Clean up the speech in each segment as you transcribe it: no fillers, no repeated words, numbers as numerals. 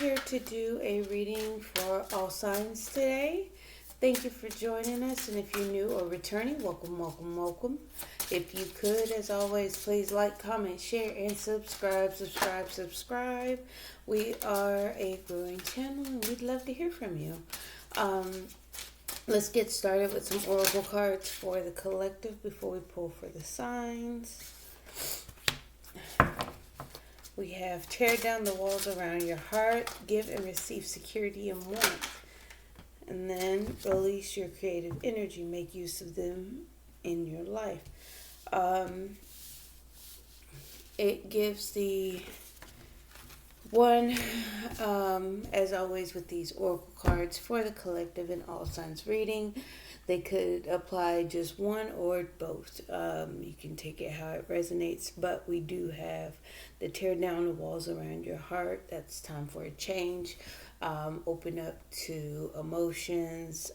here to do a reading for all signs today. Thank you for joining us, and if you're new or returning, welcome, welcome, welcome. If you could, as always, please like, comment, share, and subscribe. We are a growing channel, and we'd love to hear from you. Let's get started with some oracle cards for the collective before we pull for the signs. We have tear down the walls around your heart, give and receive security and warmth. And then release your creative energy, make use of them in your life. It gives the one, as always with these oracle cards for the collective and all signs reading. They could apply just one or both. You can take it how it resonates, but we do have the tear down the walls around your heart. That's time for a change. Open up to emotions.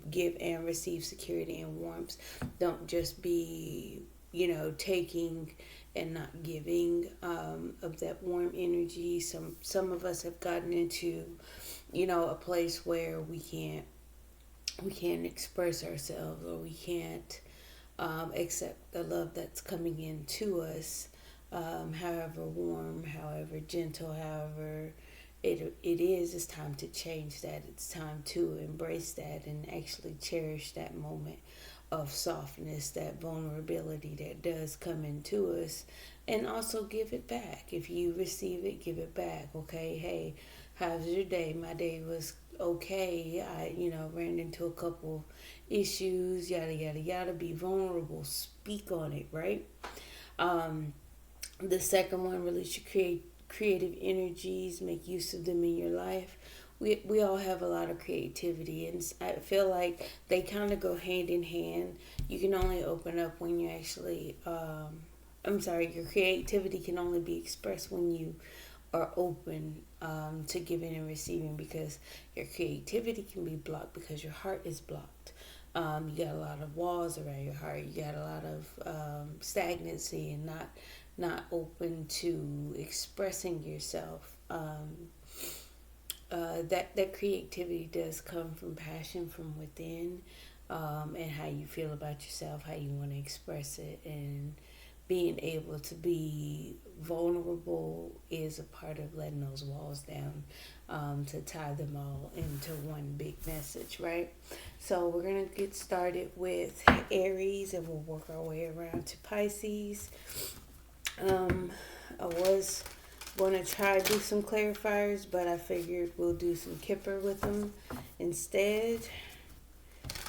Give and receive security and warmth. Don't just be, taking and not giving of that warm energy. Some of us have gotten into, a place where we can't express ourselves, or we can't accept the love that's coming in to us, however warm, however gentle, however it is. It's time to change that. It's time to embrace that and actually cherish that moment of softness, that vulnerability that does come into us, and also give it back. If you receive it, give it back. Okay, hey, how's your day? My day was okay. I, ran into a couple issues, yada, yada, yada. Be vulnerable. Speak on it, right? The second one, release your creative energies. Make use of them in your life. We all have a lot of creativity, and I feel like they kind of go hand in hand. You can only open up when you actually, your creativity can only be expressed when you are open to giving and receiving, because your creativity can be blocked because your heart is blocked. You got a lot of walls around your heart. You got a lot of stagnancy and not open to expressing yourself. That creativity does come from passion from within, and how you feel about yourself, how you want to express it, and being able to be vulnerable is a part of letting those walls down, to tie them all into one big message, right? So we're going to get started with Aries, and we'll work our way around to Pisces. I was going to try to do some clarifiers, but I figured we'll do some Kipper with them instead.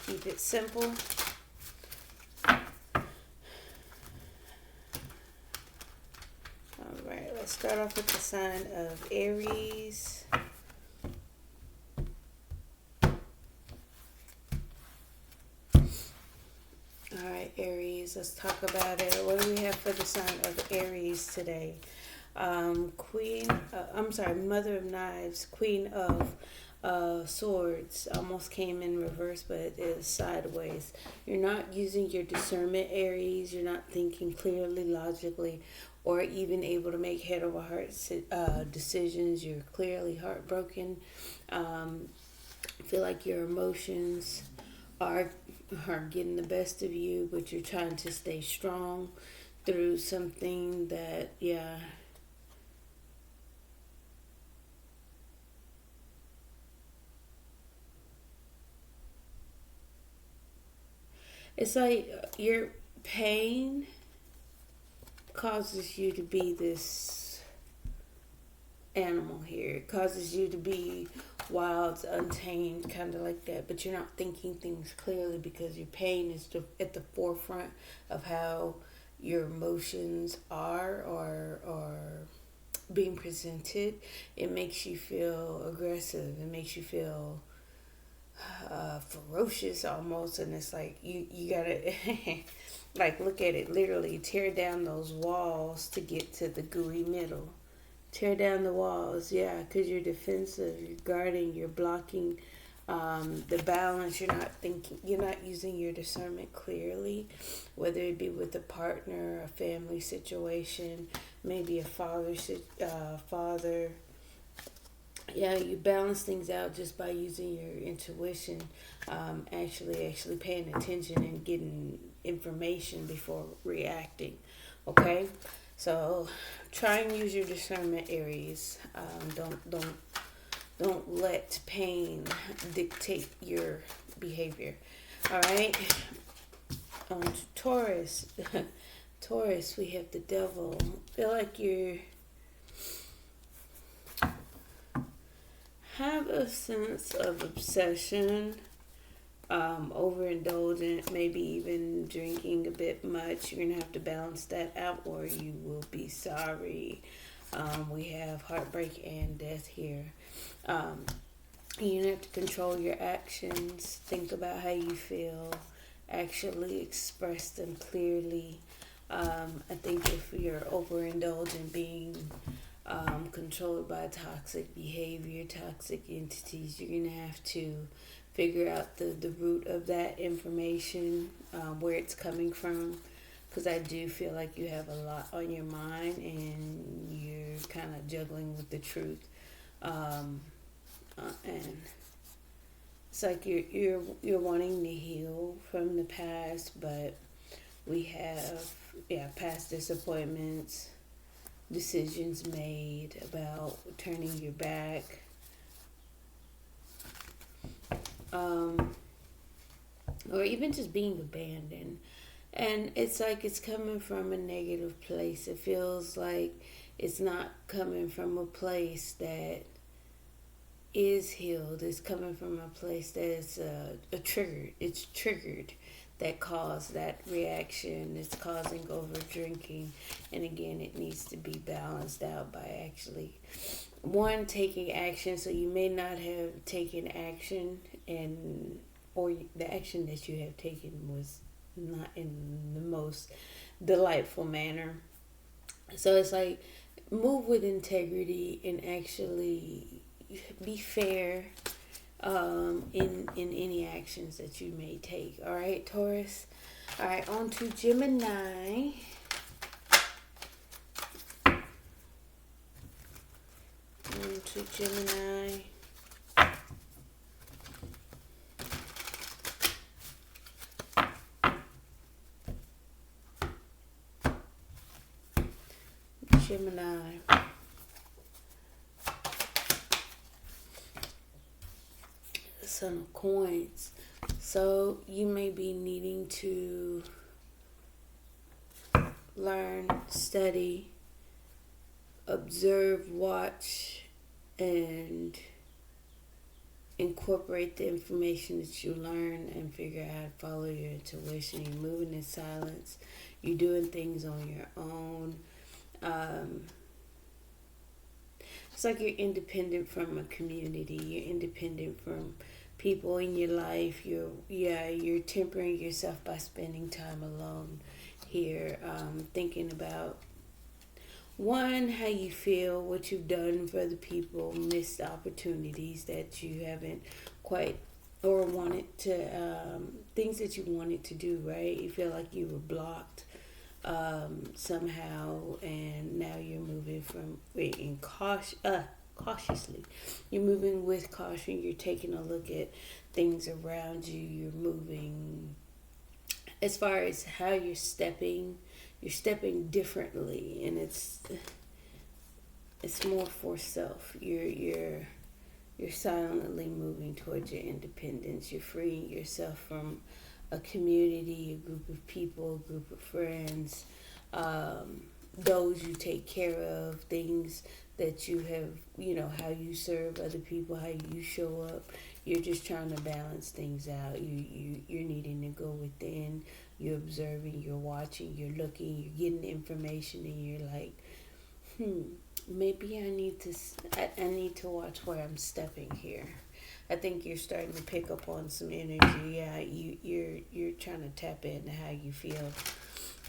Keep it simple. Alright, let's start off with the sign of Aries. Alright, Aries, let's talk about it. What do we have for the sign of Aries today? Mother of Knives, Queen of Swords almost came in reverse, but it is sideways. You're not using your discernment, Aries. You're not thinking clearly, logically, or even able to make head over heart decisions. You're clearly heartbroken. I feel like your emotions are getting the best of you, but you're trying to stay strong through something that, it's like your pain causes you to be this animal here. It causes you to be wild, untamed, kind of like that. But you're not thinking things clearly because your pain is at the forefront of how your emotions are or being presented. It makes you feel aggressive. It makes you feel ferocious almost, and it's like you gotta like look at it literally. Tear down those walls to get to the gooey middle. Tear down the walls, because you're defensive, you're guarding, you're blocking the balance. You're not using your discernment clearly, whether it be with a partner, a family situation, maybe a father Yeah, you balance things out just by using your intuition, actually paying attention and getting information before reacting. Okay, so try and use your discernment, Aries. Don't let pain dictate your behavior. All right. On to Taurus. Taurus, we have the devil. Feel like you have a sense of obsession, overindulgent, maybe even drinking a bit much. You're gonna have to balance that out, or you will be sorry. We have heartbreak and death here. Um, you have to control your actions. Think about how you feel. Actually express them clearly. I think if you're overindulgent, being controlled by toxic behavior, toxic entities, you're going to have to figure out the root of that information, where it's coming from. Because I do feel like you have a lot on your mind and you're kind of juggling with the truth. And it's like you're wanting to heal from the past, but we have past disappointments, decisions made about turning your back, or even just being abandoned. And it's like it's coming from a negative place. It feels like it's not coming from a place that is healed. It's coming from a place that is a trigger. It's triggered that caused that reaction. It's causing over drinking. And again, it needs to be balanced out by actually taking action. So you may not have taken action, and or the action that you have taken was not in the most delightful manner. So it's like move with integrity and actually be fair, in any actions that you may take. All right, Taurus. All right, on to Gemini. On to Gemini. Gemini. Son of Coins. So you may be needing to learn, study, observe, watch, and incorporate the information that you learn and figure out how to follow your intuition. You're moving in silence. You're doing things on your own. It's like you're independent from a community. You're independent from people in your life. You're tempering yourself by spending time alone here, thinking about how you feel, what you've done for the people, missed opportunities that you haven't quite, or wanted to, things that you wanted to do, right? You feel like you were blocked somehow, and now you're moving cautiously. You're moving with caution. You're taking a look at things around you. You're moving as far as how you're stepping. You're stepping differently, and it's more for self. You're silently moving towards your independence. You're freeing yourself from a community, a group of people, a group of friends, those you take care of, things that you have, how you serve other people, how you show up. You're just trying to balance things out. You're needing to go within. You're observing, you're watching, you're looking, you're getting information, and you're like, maybe I need to watch where I'm stepping here. I think you're starting to pick up on some energy. Yeah, you're trying to tap into how you feel.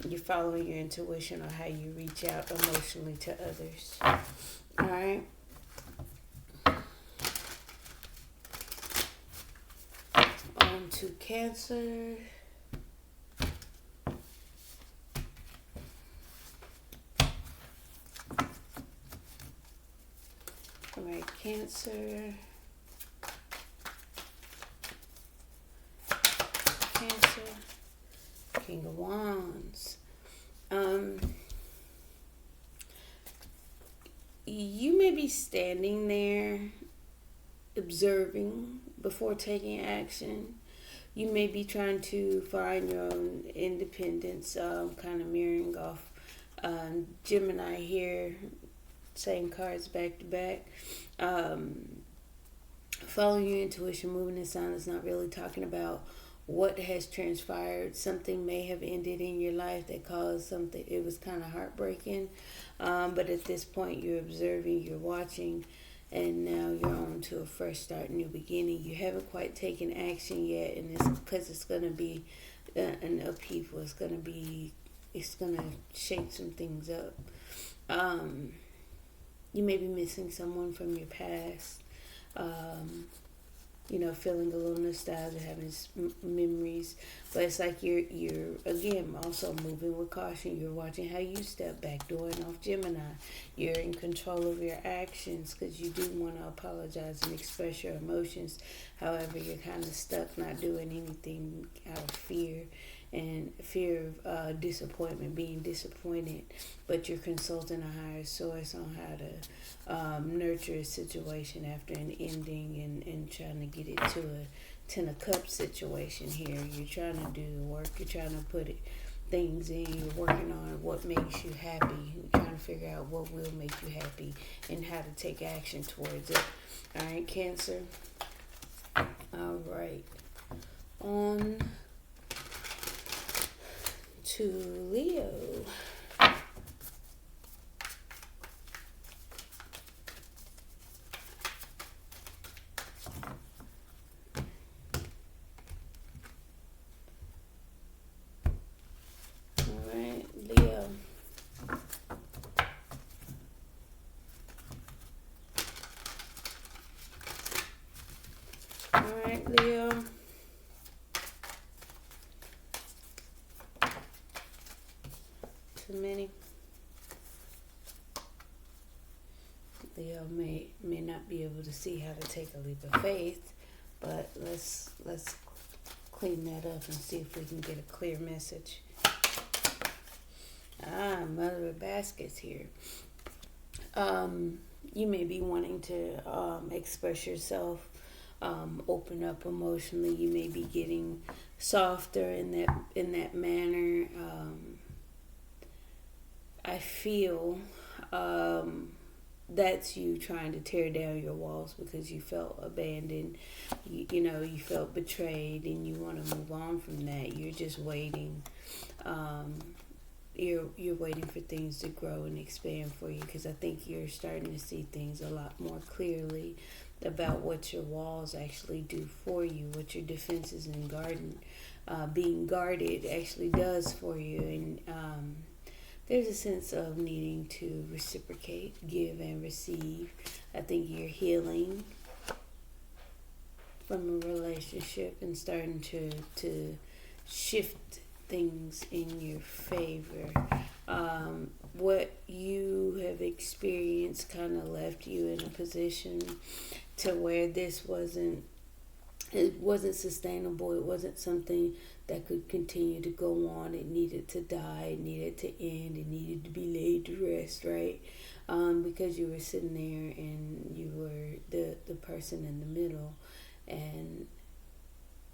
You're following your intuition on how you reach out emotionally to others. All right. On to Cancer. All right, Cancer. Cancer. King of Wands. You may be standing there observing before taking action. You may be trying to find your own independence, kind of mirroring off Gemini here, same cards back to back. Following your intuition, moving in silence, not really talking about what has transpired. Something may have ended in your life that caused something. It was kind of heartbreaking. But at this point, you're observing, you're watching, and now you're on to a fresh start, new beginning. You haven't quite taken action yet, and it's because it's going to be an upheaval. It's going to shake some things up. You may be missing someone from your past. Feeling a little nostalgia, having memories, but it's like you're again also moving with caution. You're watching how you step back, doing off Gemini. You're in control of your actions because you do want to apologize and express your emotions. However, you're kind of stuck, not doing anything out of fear of disappointment, being disappointed, but you're consulting a higher source on how to nurture a situation after an ending and trying to get it to a Ten of Cups situation here. You're trying to do the work, you're trying to put things in, you're working on what makes you happy, you're trying to figure out what will make you happy and how to take action towards it. All right, Cancer. All right. On to Leo. Leo. Too many. Leo may not be able to see how to take a leap of faith, but let's clean that up and see if we can get a clear message. Mother of Baskets here. You may be wanting to express yourself, open up emotionally. You may be getting softer in that manner. I feel that's you trying to tear down your walls because you felt abandoned. You felt betrayed, and you want to move on from that. You're just waiting. You're waiting for things to grow and expand for you, because I think you're starting to see things a lot more clearly about what your walls actually do for you, what your defenses and being guarded actually does for you. And there's a sense of needing to reciprocate, give and receive. I think you're healing from a relationship and starting to shift things in your favor. What you have experienced kind of left you in a position to where this wasn't sustainable. It wasn't something that could continue to go on. It needed to die. It needed to end. It needed to be laid to rest, right? Because you were sitting there and you were the person in the middle, and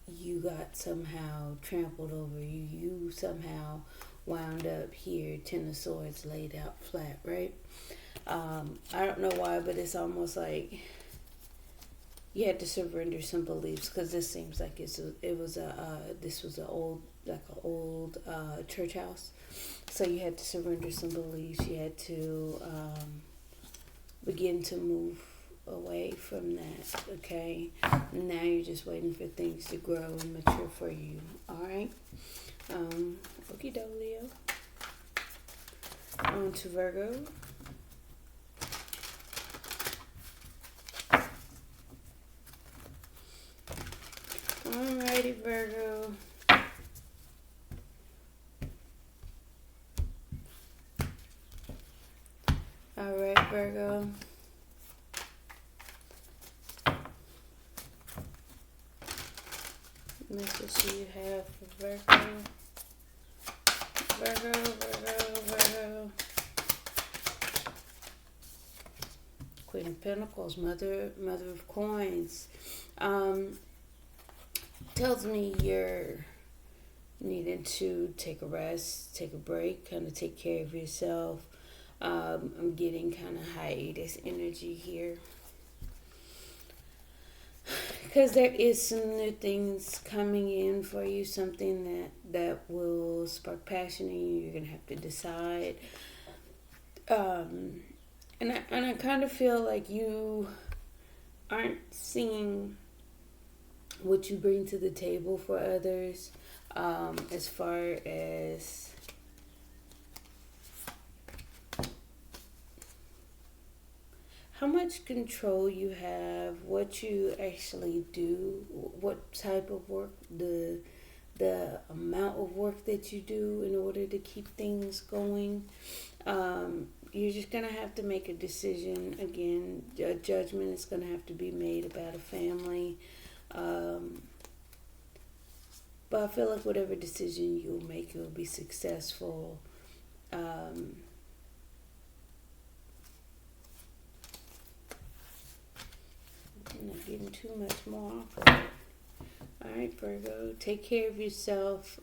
you got somehow trampled over. You somehow wound up here, Ten of Swords laid out flat, right? I don't know why, but it's almost like you had to surrender some beliefs, because this seems like this was an old church house. So you had to surrender some beliefs. You had to begin to move away from that. Okay, now you're just waiting for things to grow and mature for you. All right. Okie doke, Leo. On to Virgo. Alrighty, Virgo. Alright, Virgo. message you have for Virgo. Virgo. Queen of Pentacles, Mother of Coins. Tells me you're needing to take a rest, take a break, kind of take care of yourself. I'm getting kind of hiatus energy here. Because there is some new things coming in for you, something that will spark passion in you. You're going to have to decide. And I kind of feel like you aren't seeing what you bring to the table for others, as far as how much control you have, what you actually do, what type of work, the amount of work that you do in order to keep things going. You're just going to have to make a decision. Again, a judgment is going to have to be made about a family. But I feel like whatever decision you'll make, it will be successful. I'm not getting too much more off of it. Alright, Virgo, take care of yourself.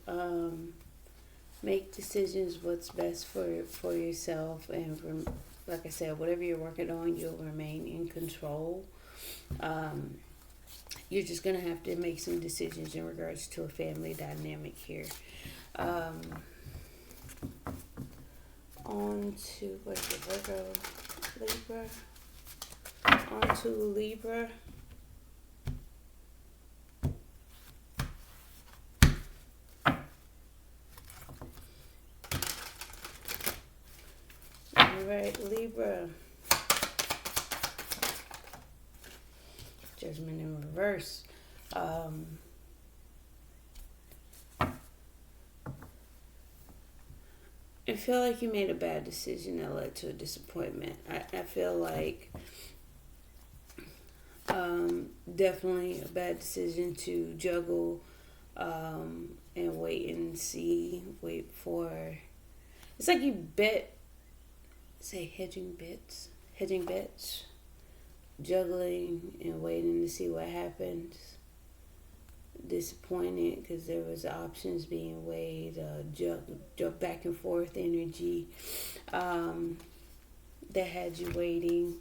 Make decisions what's best for yourself. And like I said, whatever you're working on, you'll remain in control. You're just going to have to make some decisions in regards to a family dynamic here. On to, what is it, Virgo? Libra? On to Libra. Alright, Libra. Judgment in reverse. I feel like you made a bad decision that led to a disappointment. I feel like definitely a bad decision to juggle and wait and see. Wait for... It's like you hedging bets, juggling and waiting to see what happens. Disappointed because there was options being weighed, jump back and forth energy that had you waiting,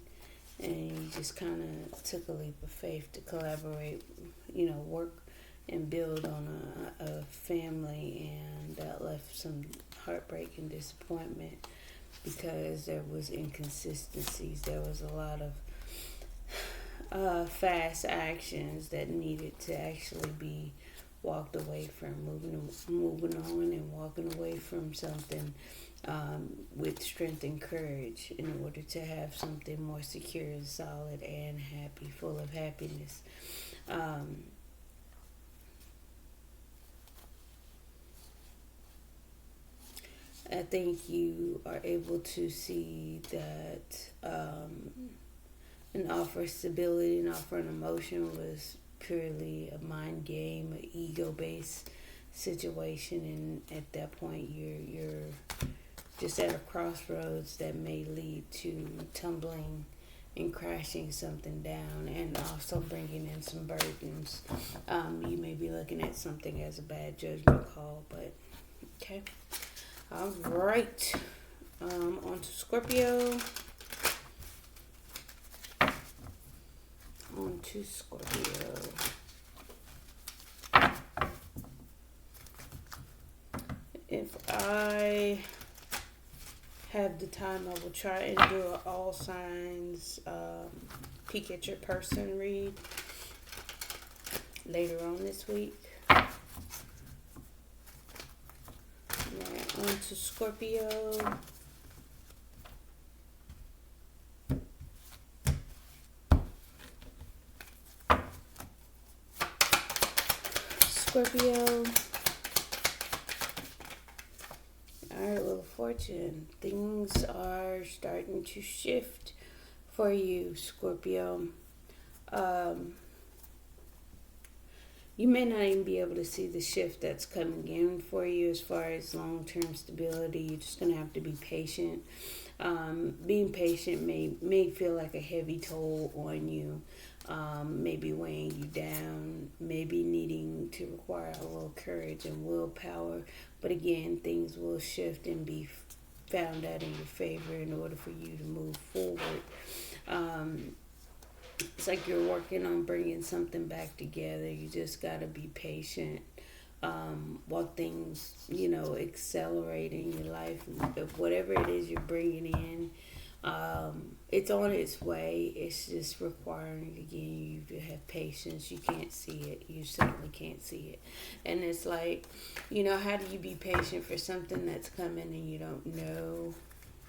and you just kind of took a leap of faith to collaborate, work and build on a family, and that left some heartbreak and disappointment because there was inconsistencies. There was a lot of fast actions that needed to actually be walked away from, moving on and walking away from something with strength and courage in order to have something more secure and solid and happy, full of happiness. I think you are able to see that an offer of stability, an offer of emotion was purely a mind game, an ego-based situation, and at that point you're just at a crossroads that may lead to tumbling and crashing something down, and also bringing in some burdens. You may be looking at something as a bad judgment call, but okay. All right. On to Scorpio. On to Scorpio. If I have the time, I will try and do an all signs peek at your person read later on this week. Right, on to Scorpio. Scorpio. Alright, Wheel of Fortune. Things are starting to shift you may not even be able to see the shift that's coming in for you as far as long-term stability. You're just going to have to be patient. Being patient may feel like a heavy toll on you, maybe weighing you down, maybe needing to require a little courage and willpower. But again, things will shift and be found out in your favor in order for you to move forward. It's like you're working on bringing something back together. You just got to be patient while things, accelerate in your life. Whatever it is you're bringing in, it's on its way. It's just requiring, again, you to have patience. You can't see it. You certainly can't see it. And it's like, how do you be patient for something that's coming and you don't know?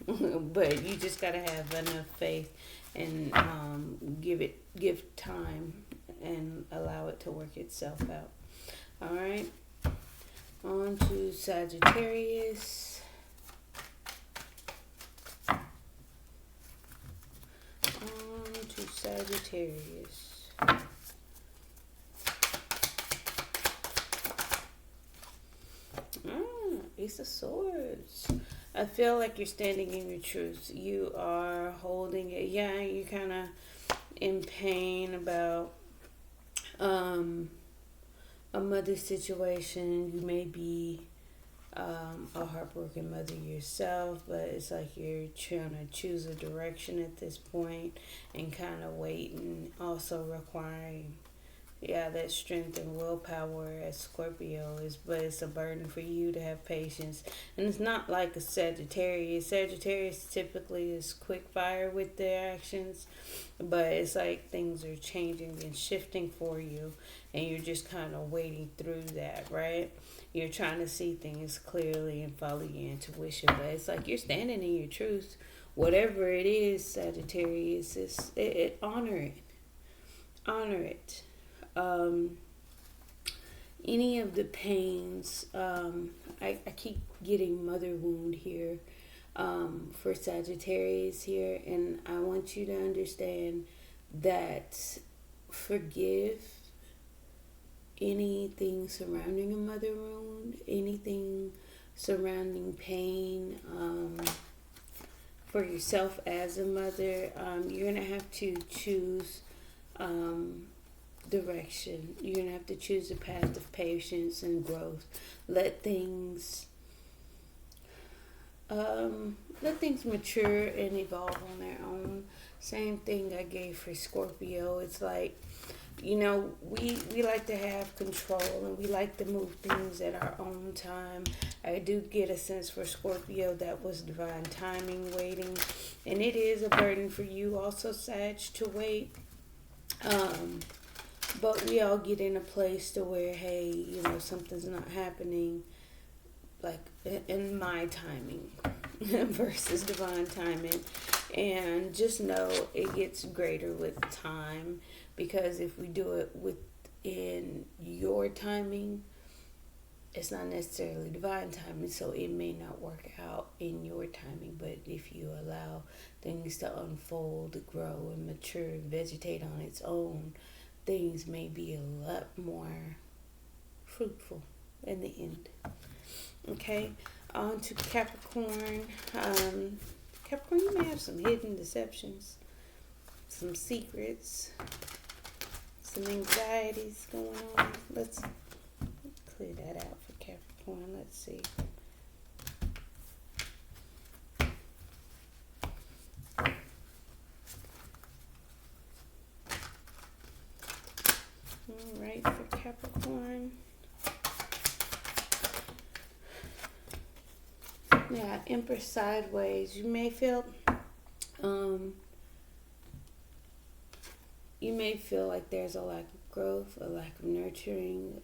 But you just got to have enough faith and give time and allow it to work itself out. All right. On to Sagittarius. Sagittarius. Ace of Swords. I feel like you're standing in your truth. You are holding it. Yeah, you're kind of in pain about a mother situation. You may be a heartbroken mother yourself, but it's like you're trying to choose a direction at this point and kind of waiting, also requiring that strength and willpower as Scorpio is, but it's a burden for you to have patience. And it's not like a Sagittarius. Sagittarius typically is quick fire with their actions, but it's like things are changing and shifting for you, and you're just kind of waiting through that, right? You're trying to see things clearly and follow your intuition, but it's like you're standing in your truth. Whatever it is, Sagittarius, honor it. Honor it. Any of the pains, I keep getting mother wound here for Sagittarius here, and I want you to understand that forgive anything surrounding a mother wound, anything surrounding pain for yourself as a mother. You're going to have to choose direction. You're going to have to choose a path of patience and growth. Let things mature and evolve on their own. Same thing I gave for Scorpio. It's like, we like to have control and we like to move things at our own time. I do get a sense for Scorpio that was divine timing, waiting, and it is a burden for you also, Sag, to wait. But we all get in a place to where, hey, something's not happening like in my timing versus divine timing. And just know it gets greater with time, because if we do it within your timing, it's not necessarily divine timing, so it may not work out in your timing. But if you allow things to unfold, grow, and mature, and vegetate on its own, things may be a lot more fruitful in the end. Okay, on to Capricorn. Capricorn, you may have some hidden deceptions, some secrets, some anxieties going on. Let's clear that out for Capricorn. Let's see. All right, for Capricorn. Yeah, Empress sideways. You may feel like there's a lack of growth, a lack of nurturing,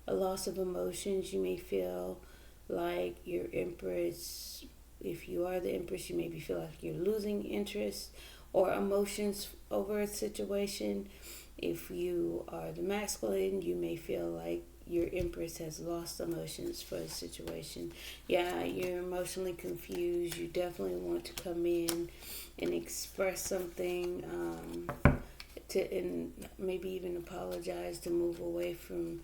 a loss of emotions. You may feel like your Empress, if you are the Empress, you maybe feel like you're losing interest or emotions over a situation. If you are the masculine, you may feel like your Empress has lost emotions for a situation. Yeah, you're emotionally confused. You definitely want to come in and express something and maybe even apologize, to move away from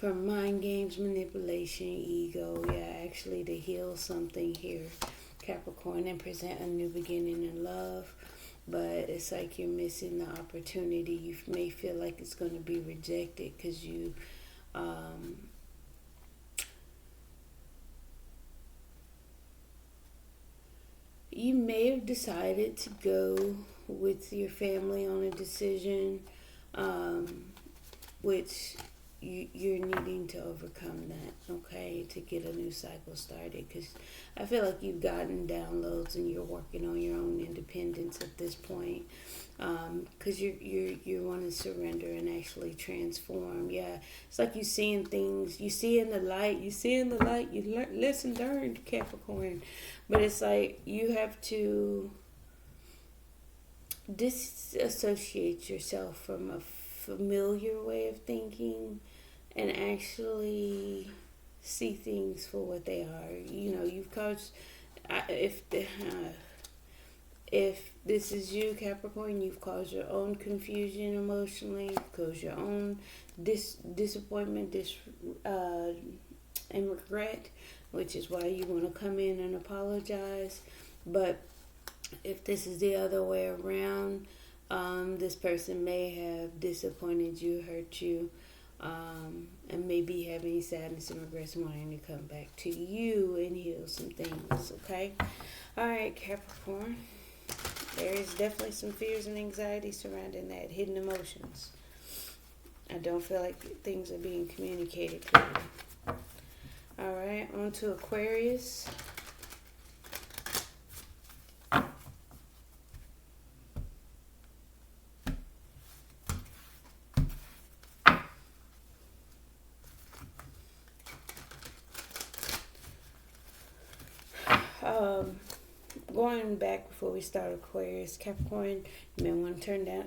mind games, manipulation, ego. Yeah, actually to heal something here, Capricorn, and present a new beginning in love. But it's like you're missing the opportunity. You may feel like it's going to be rejected because you may have decided to go with your family on a decision, which you're needing to overcome that, okay, to get a new cycle started. Because I feel like you've gotten downloads and you're working on your own independence at this point. Because you want to surrender and actually transform. Yeah, it's like you seeing things. You see in the light. You see in the light. You learn, Capricorn. But it's like you have to disassociate yourself from a familiar way of thinking and actually see things for what they are. You've caused, if this is you, Capricorn, you've caused your own confusion emotionally, you've caused your own disappointment, and regret, which is why you want to come in and apologize. But if this is the other way around, this person may have disappointed you, hurt you, and maybe having sadness and regrets, wanting to come back to you and heal some things, okay? All right, Capricorn. There is definitely some fears and anxiety surrounding that, hidden emotions. I don't feel like things are being communicated clearly. All right, on to Aquarius. Going back before we start Aquarius, Capricorn, you may want to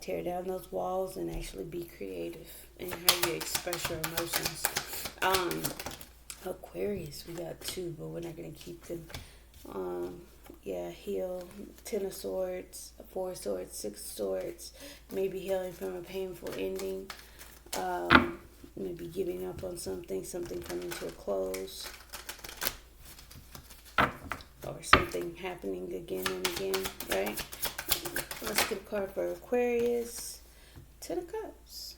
tear down those walls and actually be creative in how you express your emotions. Aquarius, we got two, but we're not going to keep them. Heal, 10 of swords, 4 of swords, 6 of swords, maybe healing from a painful ending, maybe giving up on something coming to a close, or something happening again and again, right? Let's get a card for Aquarius. 10 of Cups.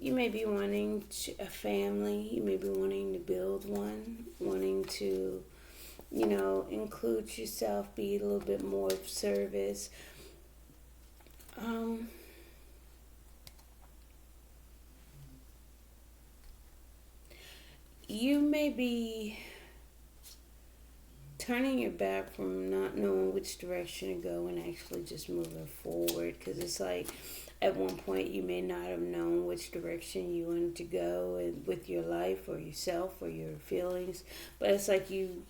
You may be wanting a family. You may be wanting to build one, wanting to, include yourself, be a little bit more of service. You may be turning your back from not knowing which direction to go and actually just moving forward, because it's like at one point you may not have known which direction you wanted to go with your life or yourself or your feelings, but it's like you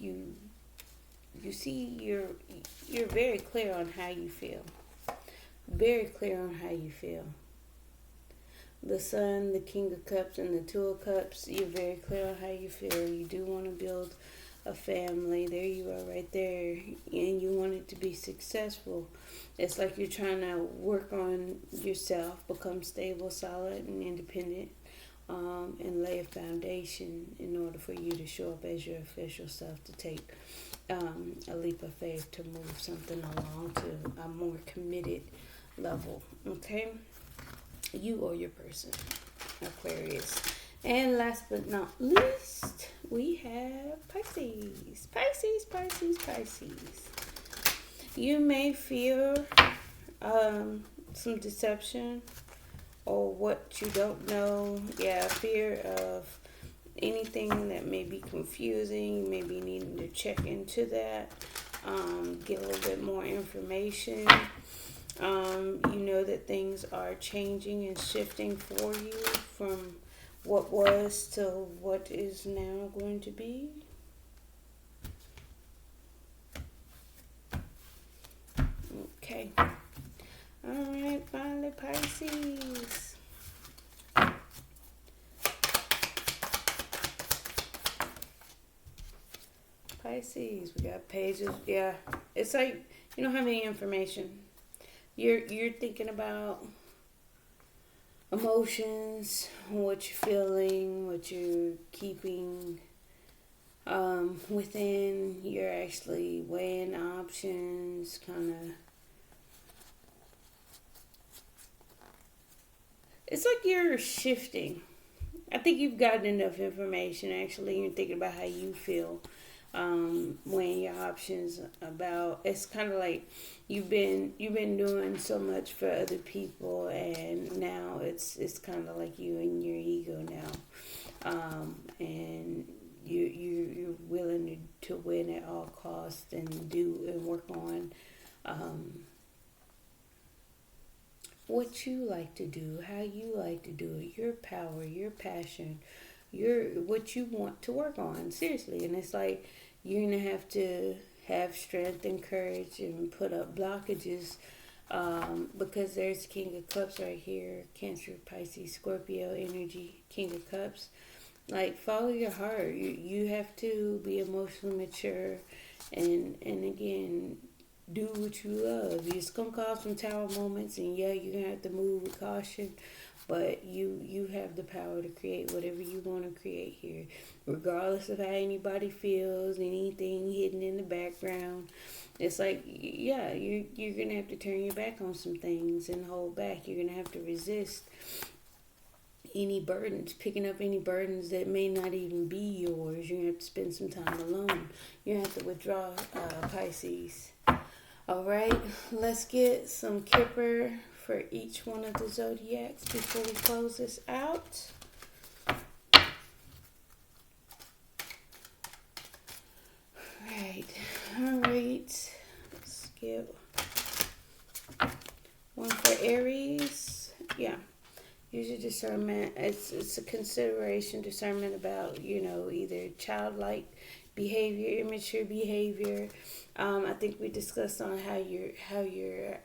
see you're very clear on how you feel, very clear on how you feel. The Sun, the King of Cups, and the Two of Cups, you're very clear on how you feel. You do want to build a family. There you are right there, and you want it to be successful. It's like you're trying to work on yourself, become stable, solid, and independent, and lay a foundation in order for you to show up as your official self, to take a leap of faith, to move something along to a more committed level, okay? You or your person, Aquarius. And last but not least, we have Pisces. Pisces. You may fear some deception or what you don't know. Yeah, fear of anything that may be confusing. You may be needing to check into that, get a little bit more information. You know that things are changing and shifting for you from what was to what is now going to be. Okay. Alright, finally Pisces. Pisces, we got pages. Yeah, it's like you don't have any information. You're thinking about emotions, what you're feeling, what you're keeping within. You're actually weighing options, kind of. It's like you're shifting. I think you've gotten enough information. Actually, you're thinking about how you feel, weighing your options. About it's kind of like you've been doing so much for other people, and now it's kind of like you and your ego now, and you're willing to win at all costs and do and work on um, what you like to do, how you like to do it, your power, your passion, your what you want to work on. Seriously, and it's like you're gonna have to have strength and courage and put up blockages because there's King of Cups right here, Cancer, Pisces, Scorpio energy, King of Cups. Like follow your heart. You have to be emotionally mature, and again do what you love. It's gonna cause some tower moments, and yeah, you're gonna have to move with caution. But you have the power to create whatever you want to create here, regardless of how anybody feels, anything hidden in the background. It's like yeah, you're gonna have to turn your back on some things and hold back. You're gonna have to resist any burdens, picking up any burdens that may not even be yours. You're gonna have to spend some time alone. You're gonna have to withdraw, Pisces. All right, let's get some Kipper for each one of the zodiacs before we close this out. Right, all right. Let's get one for Aries. Yeah. Use your discernment. It's a consideration, discernment about either childlike behavior, immature behavior. I think we discussed on how your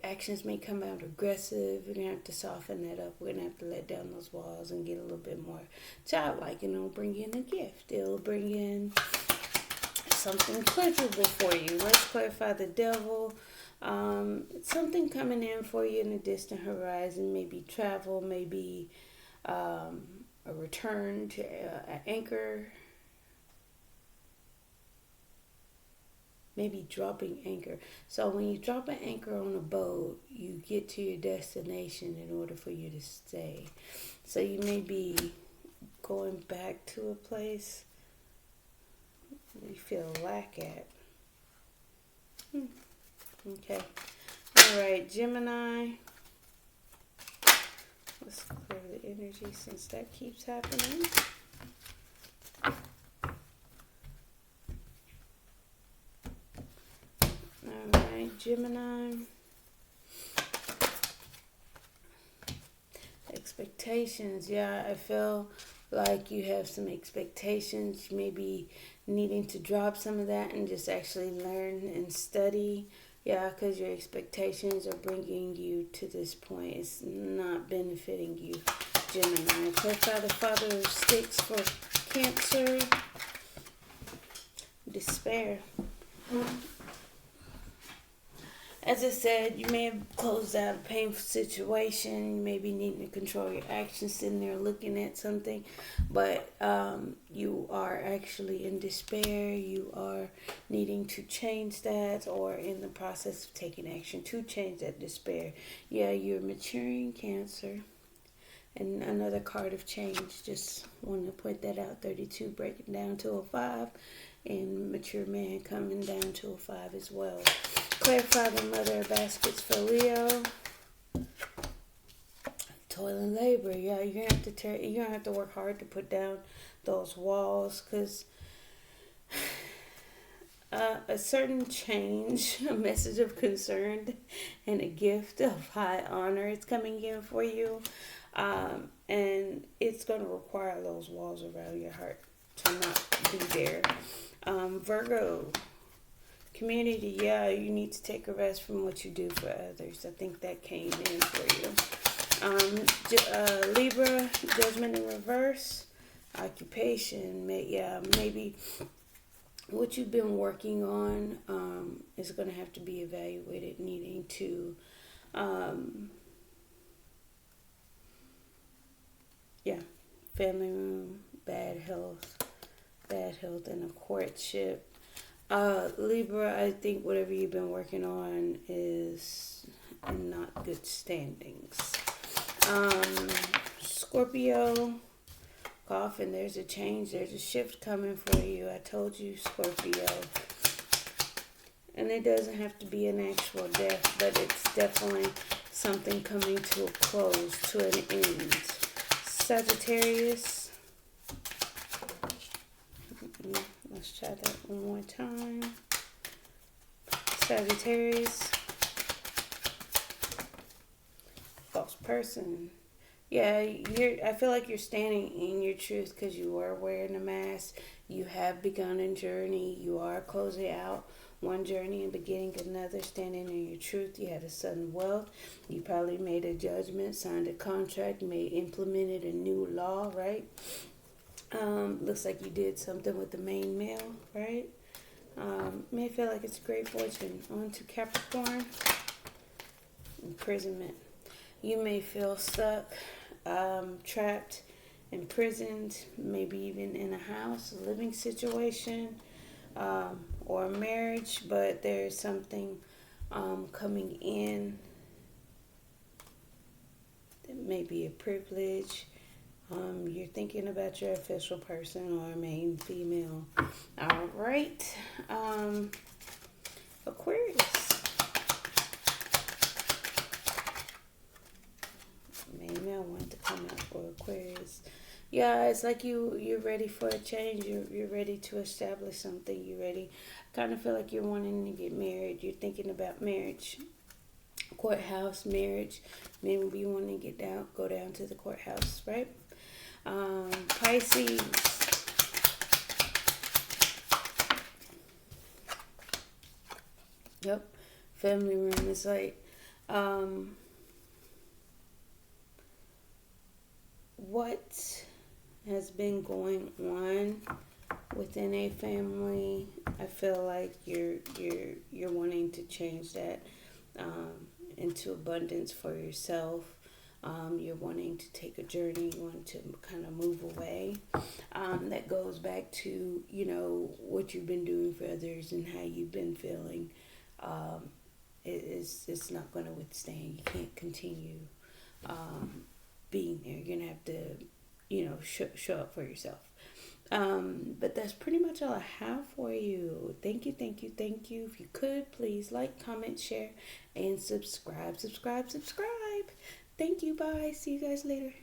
actions may come out aggressive. We're gonna have to soften that up. We're gonna have to let down those walls and get a little bit more childlike, and it'll bring in a gift. It'll bring in something pleasurable for you. Let's clarify the devil. Something coming in for you in the distant horizon, maybe travel, maybe a return to an anchor, maybe dropping anchor. So when you drop an anchor on a boat, you get to your destination in order for you to stay. So you may be going back to a place you feel lack at. Okay. All right, Gemini. Let's clear the energy since that keeps happening. All right, Gemini. Expectations. Yeah, I feel like you have some expectations. You may be needing to drop some of that and just actually learn and study. Yeah, because your expectations are bringing you to this point. It's not benefiting you, Gemini. Clarify the Father of Sticks for Cancer. Despair. As I said, you may have closed out a painful situation. You may be needing to control your actions, sitting there looking at something. But you are actually in despair. You are needing to change that, or in the process of taking action to change that despair. Yeah, you're maturing, Cancer. And another card of change. Just want to point that out. 32 breaking down to a 5. And mature man coming down to a 5 as well. Clarify the Mother of Baskets for Leo. Toil and labor. Yeah, you're gonna have to work hard to put down those walls, because a certain change, a message of concern, and a gift of high honor is coming in for you, and it's going to require those walls around your heart to not be there. Virgo. Community, yeah, you need to take a rest from what you do for others. I think that came in for you. Libra, Judgment in Reverse. Occupation, maybe what you've been working on is going to have to be evaluated, needing to, yeah, family room, bad health in a courtship. Libra, I think whatever you've been working on is in not good standings. Scorpio, coffin, there's a change, there's a shift coming for you. I told you, Scorpio. And it doesn't have to be an actual death, but it's definitely something coming to a close, to an end. Sagittarius. Let's try that one more time. Sagittarius. False person. Yeah, I feel like you're standing in your truth because you are wearing a mask. You have begun a journey. You are closing out one journey and beginning another, standing in your truth. You had a sudden wealth. You probably made a judgment, signed a contract, implemented a new law, right? Looks like you did something with the main male, right? May feel like it's great fortune. On to Capricorn. Imprisonment. You may feel stuck, trapped, imprisoned, maybe even in a house, a living situation, or a marriage, but there's something coming in that may be a privilege. You're thinking about your official person or main female. All right. Aquarius. Main male wanted to come out for Aquarius. Yeah, it's like you're ready for a change. You're ready to establish something. You're ready. Kind of feel like you're wanting to get married. You're thinking about marriage. Courthouse, marriage. Maybe you want to go down to the courthouse, right? Pisces. Yep. Family room is like, what has been going on within a family? I feel like you're wanting to change that into abundance for yourself. You're wanting to take a journey. You want to kind of move away. That goes back to, what you've been doing for others and how you've been feeling. It's not going to withstand. You can't continue being there. You're going to have to, show up for yourself. But that's pretty much all I have for you. Thank you. If you could, please like, comment, share, and subscribe. Thank you. Bye. See you guys later.